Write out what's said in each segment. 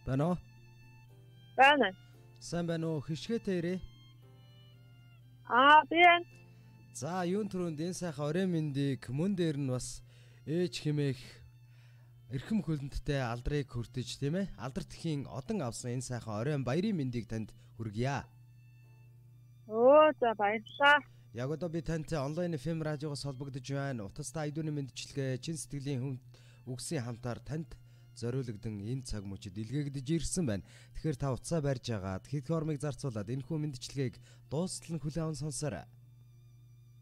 Байна уу? Байна. Сайн байна уу? Хишгээтэй ирээ. Би байна. За, юун түрүүнд энэ сайхан орой мэндийг мөн дээр нь бас ээж хэмээх эрхэм хөлөндтэй алдрыг хүртэж, тийм ээ? Алдар тхийн одон авсан энэ сайхан оройн баярын мэндийг танд хүргье. За баярлалаа. Яг одоо би тантай онлайн FM радиогоос холбогдож байна. Утастай айдууны мэндчилгээ, чин сэтгэлийн үгсийн хамтаар танд зориулгдан энэ цаг мөчид илгээгдэж ирсэн байна. Тэгэхээр та утсаа барьж агаад хэд хормыг зарцуулаад энэ хүү мэндчилгээг дуустал нь хүлээн аван сонсоорой.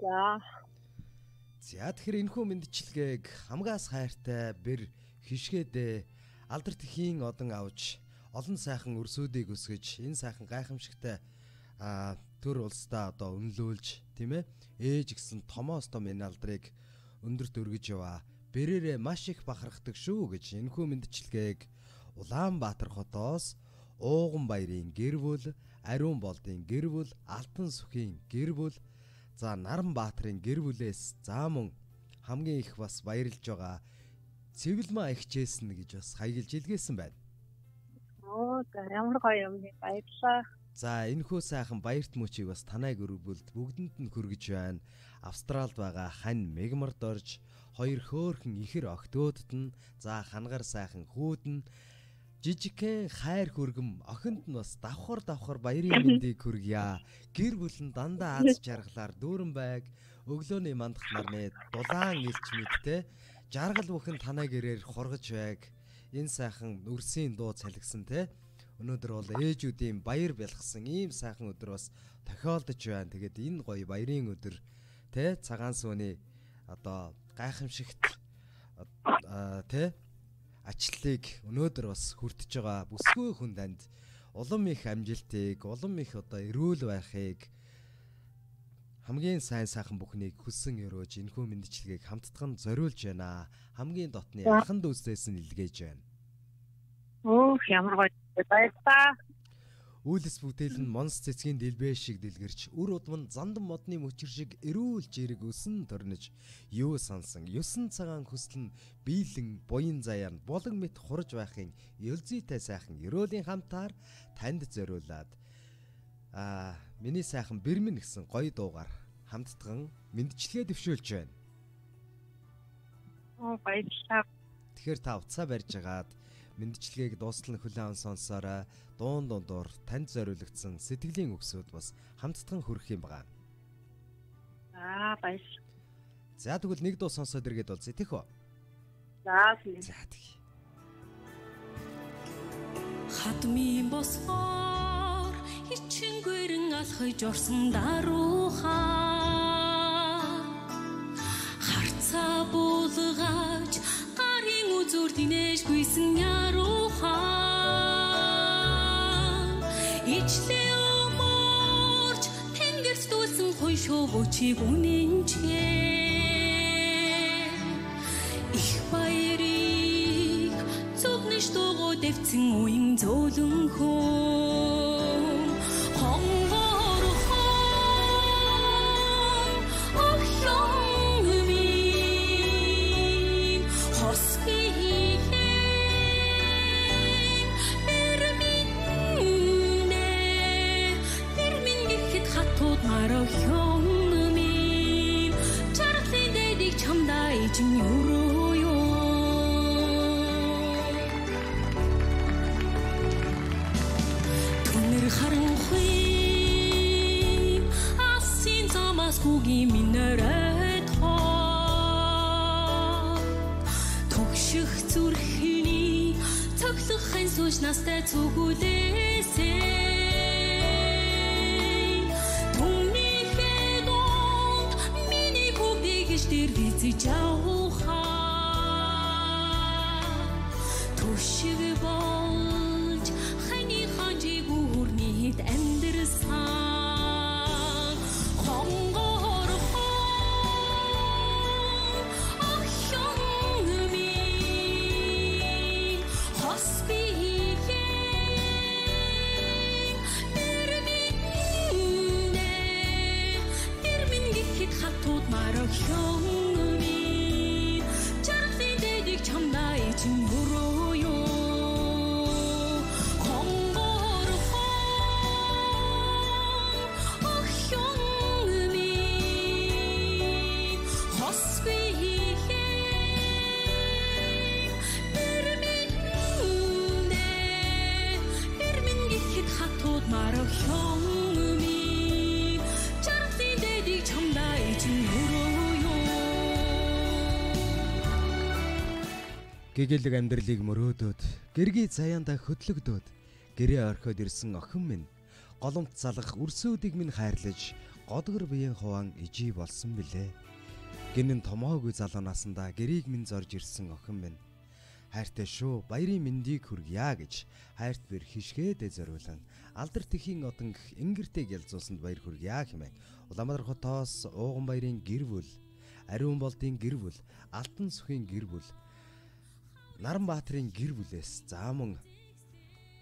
За тэгэхээр энэ хүү мэндчилгээг хамгаас хайртай бэр хишгээдээ алдар тхийн одон авч олон сайхан өрсүүдийг өсгөж энэ сайхан гайхамшигтай төр улсдаа одоо үнэлүүлж, тийм ээ, ээж гисэн томоос том энэ алдрыг өндөрт өргөж яваа. Бэрээрээ маш их бахархдаг шүү гэж энэхүү мэндчилгээг Улаанбаатар хотоос Ууган баярын гэр бүл, Ариун болдын гэр бүл, Алтан сүхийн гэр бүл, за Наранбаатарын гэр бүлээс за мөн хамгийн их бас баярлж байгаа Цэвэлмаа ихчээсэн гэж бас хаягилж илгээсэн байна. Ямар гоё юм бэ? Баярлалаа. За энэхүү сайхан баярт мөчийг бас танай гөрөвбөлд бүгдэнд нь хүргэж байна. Австралид байгаа хань мегмарт орж хоёр хөөхөн ихэр октоодд нь за хангар сайхан хүүд нь жижигхэн хайр хүргэм охинд нь бас давхар баярын мэндийг хүргье. Гэр бүл нь дандаа аз жаргалаар дүүрэн байг. Өглөөний мандах нарны дулаан илч мэдтэй жаргал бүхэн танай гэрээр хургаж байг. Энэ сайхан өрсийн дуу цалгисан те. Өнөөдөр бол ээжүүдийн баяр бэлгсэн ийм сайхан өдөр бас тохиолдож байна. Тэгээд энэ гоё баярын өдөр те цагаан сууны одоо гайхамшигт те ачлалыг өнөөдөр бас хүртэж байгаа бүсгүй хүн танд улам их амжилтыг, улам их одоо эрүүл байхыг хамгийн сайн сайхан бүхнийг хүссэн өрөөж энэхүү мэндчилгээг хамтдхан зориулж байна. Хамгийн дотны анхан дүүснээс нь илгээж байна. Ямар гоё баярлалаа. Үйлс бүтээл нь монс цэцгийн дэлбээ шиг дэлгэрч, үр удам нь зандан модны мөчир шиг эрүүл жирэг өсөн төрнөж, юу сансан, 9 цагаан хүсэл нь биелэн буян заяа нь болон мэт хурж байхын ёлзийтэй сайхан ерөөлийн хамтаар танд зориулаад миний сайхан бэрмэн гэсэн гоё дуугаар хамтдхан мэндчилгээ дэвшүүлж байна. Баярлалаа. Тэгэхээр та утсаа барьж агаад мэндчилгээг дуустал нь хүлээн аван сонсоорой. Дундуур танд зориулагдсан сэтгэлийн үгсүүд бас хамтдхан хүрэх юм байна. Баярлалаа. За тэгвэл нэг дуу сонсоод иргэд бол зэтэх үү? За тийм. За тэгье. Хатми босгоор хичэнгэрэн алхаж орсон даруухаа харцаа буулгаж гарын үзүр динэж гүйсэн яруухан ичлээ өмөрч тэнгэрс дүүлсэн хой шовочиг үнэнчээ их баярыг зүгнэж дугуй дэвцэн уян зөөлөнхөө настай цүгүлээсэй түмнийхээ донд миний бүгдийг ичдэр визэж авахаа түшиг болж хани ханжиг үрнийд амьдрсан хонгор 형음이 저렇게 내리 참다이 중으로요 Гэгээлэг амьдралыг мөрөөдөөд, гэргий заяанда хөдлөгдөөд, гэрээ орхиод ирсэн охин минь голомт залах өрсөөдийг минь хайрлаж, годгор биеийн хуваан ижий болсон билээ. Гинэн томоогүй залуу насандаа гэрийг минь зорж ирсэн охин минь хайртай шүү, баярын мэндийг хүргье гэж хайрт бэр хишгээдэ зориулан алдар тэхийн одон ингэртэй ялзуусанд баяр хүргье хэмээн Улаанбаатар хотоос Ууган баярын гэр бүл, Ариун болдын гэр бүл, Алтан сүхийн гэр бүл, Наранбаатарын гэр бүлээс за мөн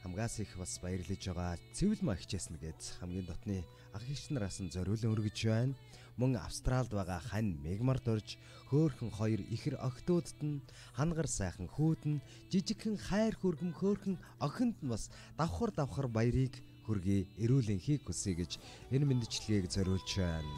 хамгаас их бас баярлаж байгаа Цэвэлмаа хичээсэн гээд хамгийн дотны ах эгч нараас нь зориулан өргөж байна. Мөн Австралид байгаа хань мегмарт орж хөөхөн хоёр ихэр охтуудад нь хангар сайхан хүүд нь жижигхэн хайр хүргэм хөөхөн охинд нь бас давхар баярыг хүргэе эрүүл энхийг хүсье гэж энэ мэндчилгээг зориулж байна.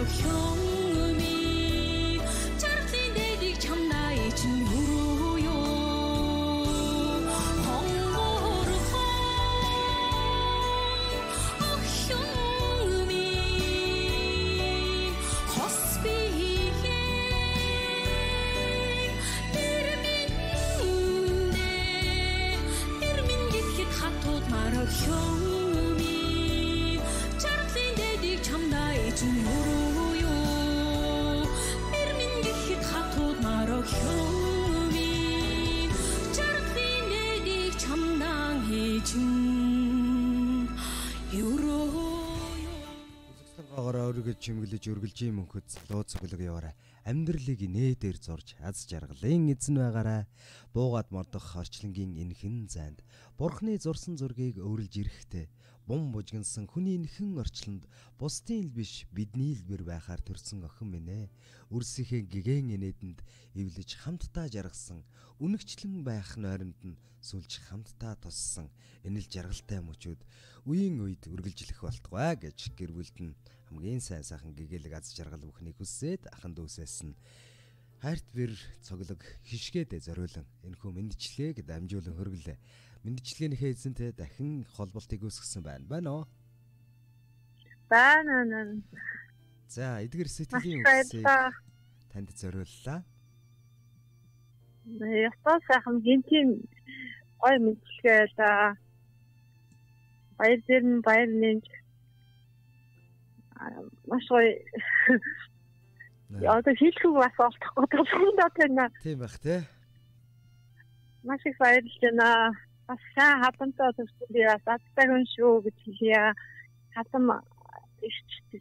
형음이 저렇게 내리 참나의 중으로요 헝거르호 형음이 호스비에 이르민 깊이 가토 말어 형음이 저렇게 내리 참나의 중으로 형음이 저렇게 내리 참당해 준 유로요 Үзэгсэлгоогоор өөрийгөө чимэглэж өргөлж юм хөхөд луу цоглог яваарай. Амьдралыг нээдээр зорж аз жаргалын эзэн байгаарай. Буугаад мордох орчлонгийн энхэн зайд Бурхны зурсан зургийг өөрлөж ирэхтэй. Бум бужигнсан хүний энхэн орчлонд бусдын л биш бидний л бэр байхаар төрсөн охин минь ээ. Үрсийнхээ гэгэн инээдэнд эвлэж хамтдаа жаргасан. Үнэгчлэн байх нойронд нь сүлж хамтдаа туссан. Энэ л жаргалтай мөчүүд үеийн үед үргэлжлэх болтугай гэж гэр бүлд нь хамгийн сайхан гэгээлэг аз жаргал бүхнийг хүсээд ахан дүүсээс нь хайрт бэр цоглог хишгээдэ зориулан энэхүү мэндчлэгийг дамжуулан хөргөлээ. Мэндчлэгээнийхээ эзэнтэй дахин холболтыг үүсгэсэн байна уу? Байна. За, эдгээр сэтгэлийн үгсийг танд зориуллаа. Ястаа сайхан гинтийн гой мэдлэгээ да баяр дэрн баяр нэмж маш гоё одоо хэлэхгүй бас олдохгүй тусгандаа тань. Тийм бах тий. Маш их баярлж байна. Бас сайн хатамтай төсөл би бас аттай хүн шүү гэж хэлье. Хатам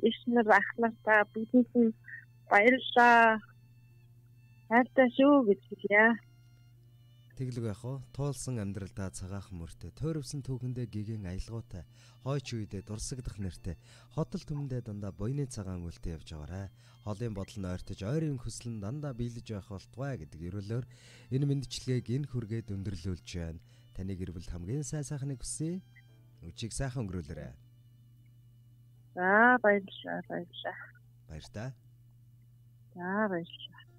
ишнэр ахнартаа бүгдэнд нь баярлалаа. Хайртай шүү гэж хэлье. Тэглэг байх уу? Туулсан амьдралдаа цагаахан мөртэй, тойрвсон түүхэндээ гэгэн аялгаутай, хойч үедээ дурсагдах нэртэй, хотол түмэндээ дандаа буйны цагаан үлдээ явж байгаарай. Холын бодол нь ойртож ойрын хүсэл нь дандаа биелэж байх болтугай гэдэг ерөөлөөр энэ мэндчилгээг энэ хүргээд өндөрлүүлж байна. Таны гэр бүл хамгийн сайхныг хүсье. Өчиг сайхан өнгөрүүлээрэй. За баярлалаа. Баяр та. За баярлалаа.